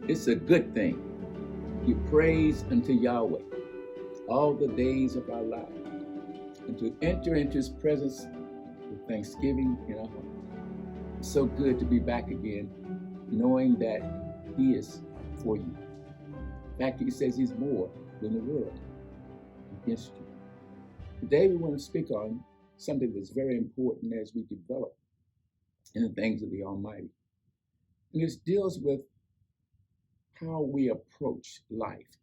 It's a good thing. Give praise unto Yahweh all the days of our life, and to enter into his presence with thanksgiving in our heart. It's so good to be back again, knowing that he is for you. In fact, he says he's more than the world against you. Today we want to speak on something that's very important as we develop in the things of the Almighty. And this deals with how we approach life.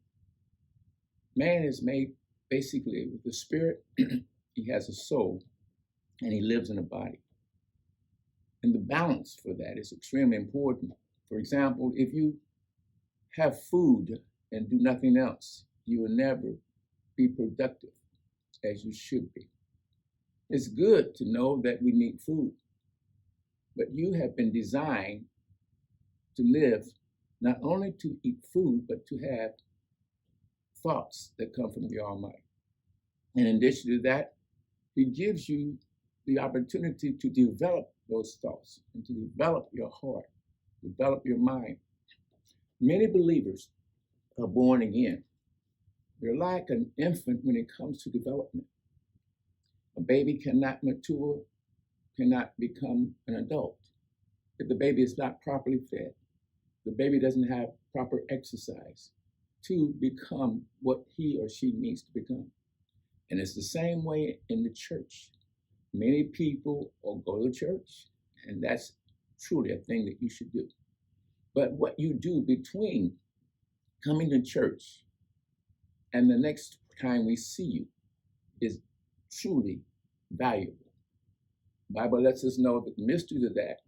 Man is made basically with the spirit, he has a soul, and he lives in a body. And the balance for that is extremely important. For example, if you have food and do nothing else, you will never be productive as you should be. It's good to know that we need food, but you have been designed to live not only to eat food, but to have thoughts that come from the Almighty. And in addition to that, he gives you the opportunity to develop those thoughts and to develop your heart, develop your mind. Many believers are born again. They're like an infant when it comes to development. A baby cannot mature, cannot become an adult if the baby is not properly fed. The baby doesn't have proper exercise to become what he or she needs to become. And it's the same way in the church. Many people will go to church, and that's truly a thing that you should do. But what you do between coming to church and the next time we see you is truly valuable. The Bible lets us know that the mystery of that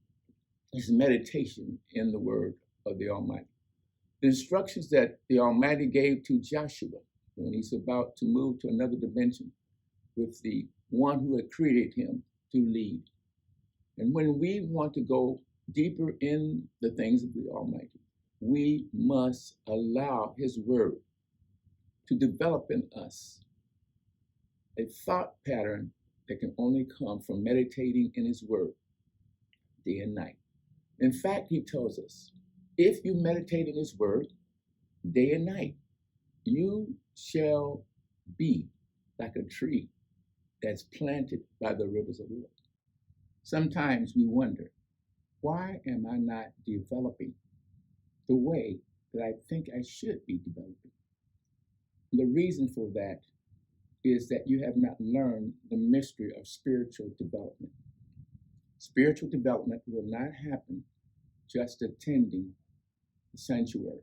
is meditation in the word of the Almighty. The instructions that the Almighty gave to Joshua when he's about to move to another dimension with the one who had created him to lead. And when we want to go deeper in the things of the Almighty, we must allow his word to develop in us a thought pattern that can only come from meditating in his word day and night. In fact, he tells us, if you meditate in his word day and night, you shall be like a tree that's planted by the rivers of water. Sometimes we wonder, why am I not developing the way that I think I should be developing? The reason for that is that you have not learned the mystery of spiritual development. Spiritual development will not happen just attending the sanctuary.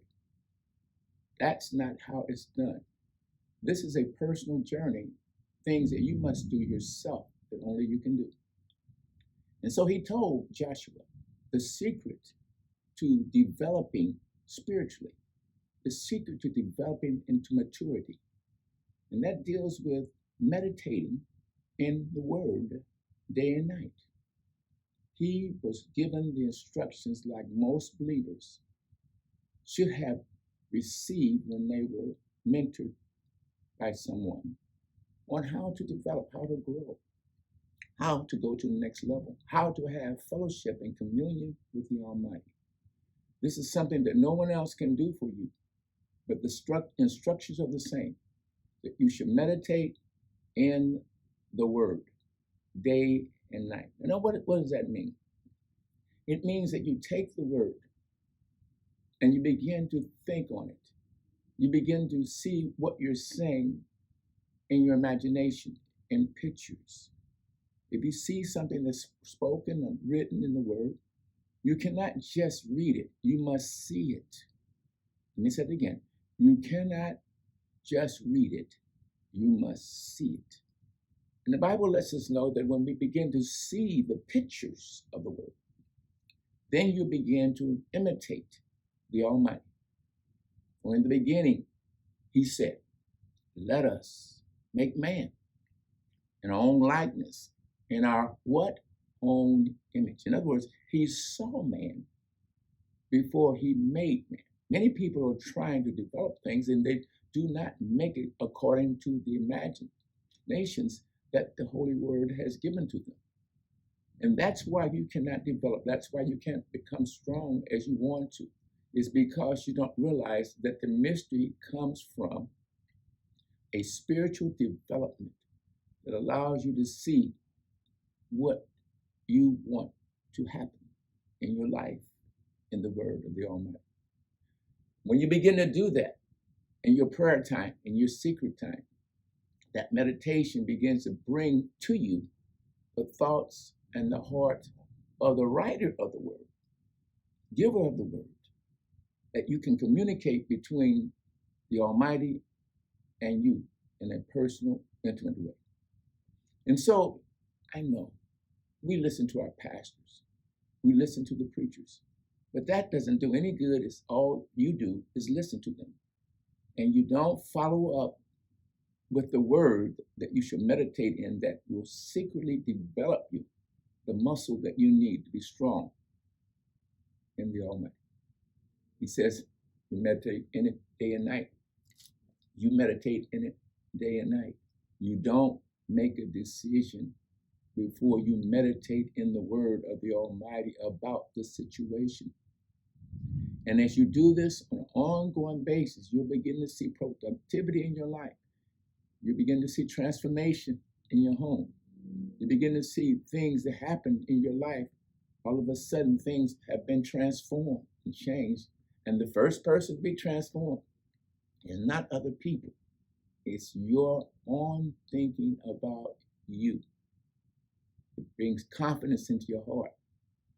That's not how it's done. This is a personal journey, things that you must do yourself that only you can do. And so he told Joshua the secret to developing spiritually, the secret to developing into maturity. And that deals with meditating in the word day and night. He was given the instructions like most believers should have received when they were mentored by someone on how to develop, how to grow, how to go to the next level, how to have fellowship and communion with the Almighty. This is something that no one else can do for you, but the instructions are the same, that you should meditate in the word day and night. You know, what does that mean? It means that you take the word and you begin to think on it. You begin to see what you're saying in your imagination, in pictures. If you see something that's spoken or written in the word, you cannot just read it, you must see it. Let me say it again. You cannot just read it, you must see it. And the Bible lets us know that when we begin to see the pictures of the word, then you begin to imitate the Almighty. For in the beginning, he said, let us make man in our own likeness, in our what? Own image. In other words, he saw man before he made man. Many people are trying to develop things and they do not make it according to the imaginations that the Holy Word has given to them. And that's why you cannot develop. That's why you can't become strong as you want to. is because you don't realize that the mystery comes from a spiritual development that allows you to see what you want to happen in your life in the Word of the Almighty. When you begin to do that in your prayer time, in your secret time, that meditation begins to bring to you the thoughts and the heart of the writer of the Word, giver of the Word, that you can communicate between the Almighty and you in a personal, intimate way. And so I know we listen to our pastors, we listen to the preachers, but that doesn't do any good. It's all you do is listen to them. And you don't follow up with the word that you should meditate in that will secretly develop you, the muscle that you need to be strong in the Almighty. He says, you meditate in it day and night. You meditate in it day and night. You don't make a decision before you meditate in the word of the Almighty about the situation. And as you do this on an ongoing basis, you'll begin to see productivity in your life. You begin to see transformation in your home. You begin to see things that happen in your life. All of a sudden, things have been transformed and changed. And the first person to be transformed is not other people. It's your own thinking about you. It brings confidence into your heart.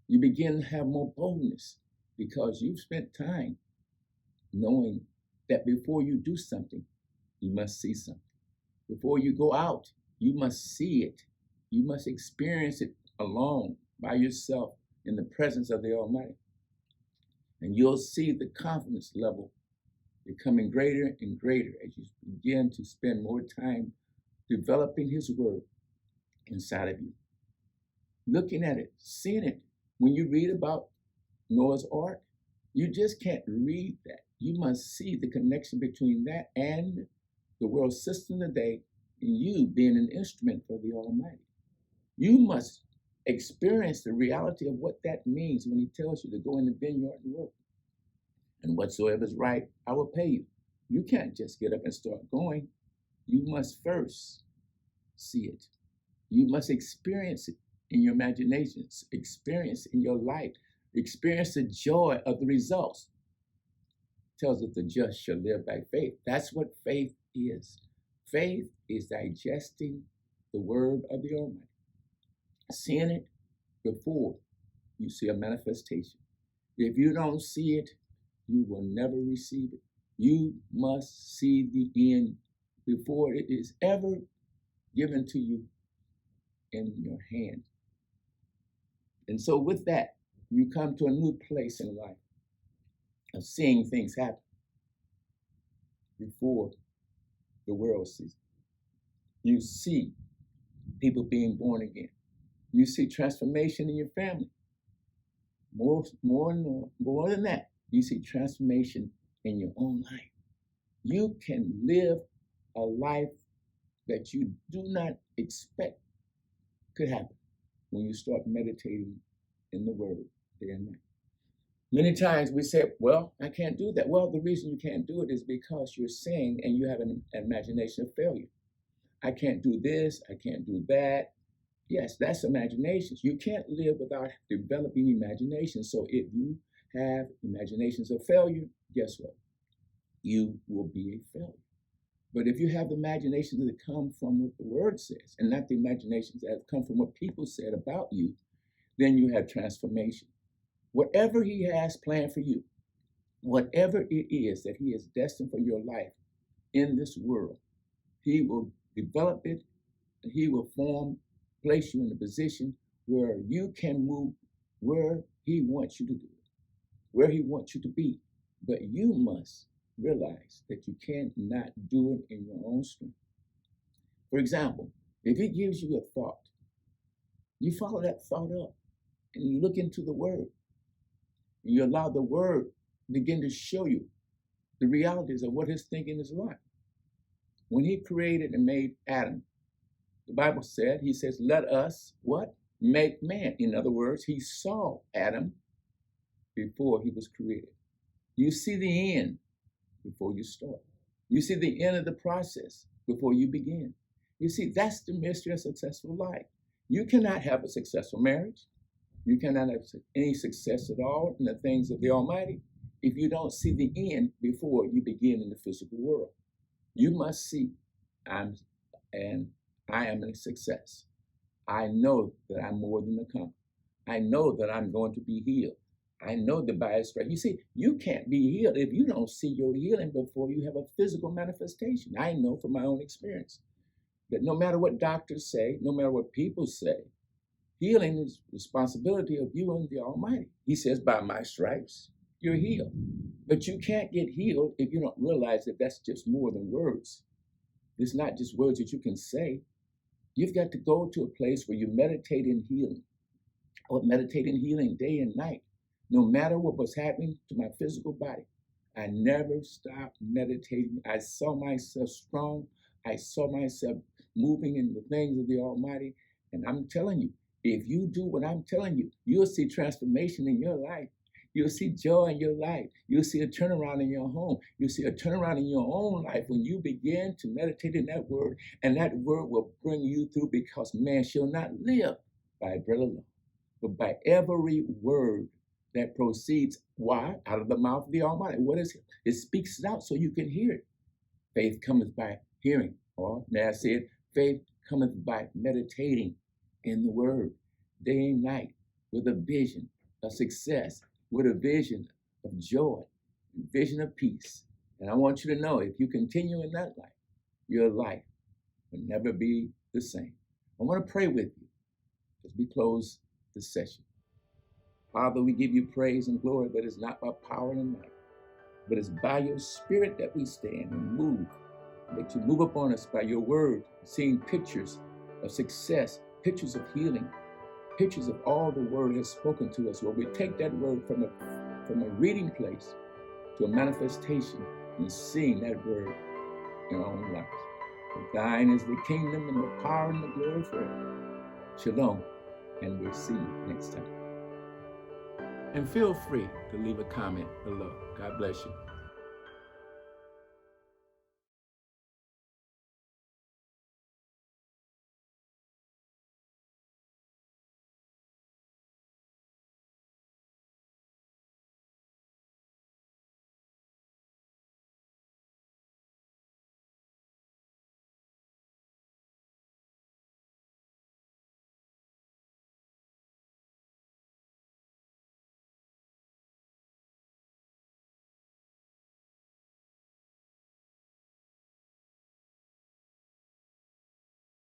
You begin to have more boldness because you've spent time knowing that before you do something, you must see something. Before you go out, you must see it. You must experience it alone, by yourself, in the presence of the Almighty. And you'll see the confidence level becoming greater and greater as you begin to spend more time developing His Word inside of you. Looking at it, seeing it. When you read about Noah's Ark, you just can't read that. You must see the connection between that and the world system today, and you being an instrument for the Almighty. You must experience the reality of what that means when He tells you to go in the vineyard and work. And whatsoever is right, I will pay you. You can't just get up and start going. You must first see it. You must experience it in your imaginations, experience it in your life, experience the joy of the results. It tells us the just shall live by faith. That's what faith is. Faith is digesting the word of the Almighty, seeing it before you see a manifestation. If you don't see it, you will never receive it. You must see the end before it is ever given to you in your hand. And so with that, you come to a new place in life of seeing things happen before the world sees it. You see people being born again. You see transformation in your family. More than that, you see transformation in your own life. You can live a life that you do not expect could happen when you start meditating in the Word day and night. Many times we say, well, I can't do that. Well, the reason you can't do it is because you're saying and you have an imagination of failure. I can't do this, I can't do that. Yes, that's imaginations. You can't live without developing imagination. So if you have imaginations of failure, guess what? You will be a failure. But if you have the imaginations that come from what the Word says, and not the imaginations that have come from what people said about you, then you have transformation. Whatever He has planned for you, whatever it is that He is destined for your life in this world, He will develop it, and He will place you in a position where you can move where He wants you to do it, where He wants you to be. But you must realize that you cannot do it in your own strength. For example, if He gives you a thought, you follow that thought up and you look into the Word. And you allow the Word begin to show you the realities of what His thinking is like. When He created and made Adam, the Bible said, He says, let us, what? Make man. In other words, He saw Adam before he was created. You see the end before you start. You see the end of the process before you begin. You see, that's the mystery of successful life. You cannot have a successful marriage. You cannot have any success at all in the things of the Almighty if you don't see the end before you begin in the physical world. You must see, I am a success. I know that I'm more than a conqueror. I know that I'm going to be healed. I know that by His stripes. You see, you can't be healed if you don't see your healing before you have a physical manifestation. I know from my own experience that no matter what doctors say, no matter what people say, healing is the responsibility of you and the Almighty. He says, by my stripes, you're healed. But you can't get healed if you don't realize that that's just more than words. It's not just words that you can say. You've got to go to a place where you meditate in healing, or meditate in healing day and night. No matter what was happening to my physical body, I never stopped meditating. I saw myself strong. I saw myself moving in the things of the Almighty. And I'm telling you, if you do what I'm telling you, you'll see transformation in your life. You'll see joy in your life. You'll see a turnaround in your home. You'll see a turnaround in your own life when you begin to meditate in that word. And that word will bring you through, because man shall not live by bread alone, but by every word that proceeds, why? Out of the mouth of the Almighty. What is it? It speaks it out so you can hear it. Faith cometh by hearing, or may I say it, faith cometh by meditating in the word day and night, with a vision of success, with a vision of joy, vision of peace. And I want you to know, if you continue in that life, your life will never be the same. I want to pray with you as we close this session. Father, we give you praise and glory that is not by power and might, but it's by your Spirit that we stand and move. That you move upon us by your word, seeing pictures of success, pictures of healing, pictures of all the word has spoken to us, where we take that word from a reading place to a manifestation and seeing that word in our own lives. For thine is the kingdom and the power and the glory forever. Shalom, and we'll see you next time. And feel free to leave a comment below. God bless you.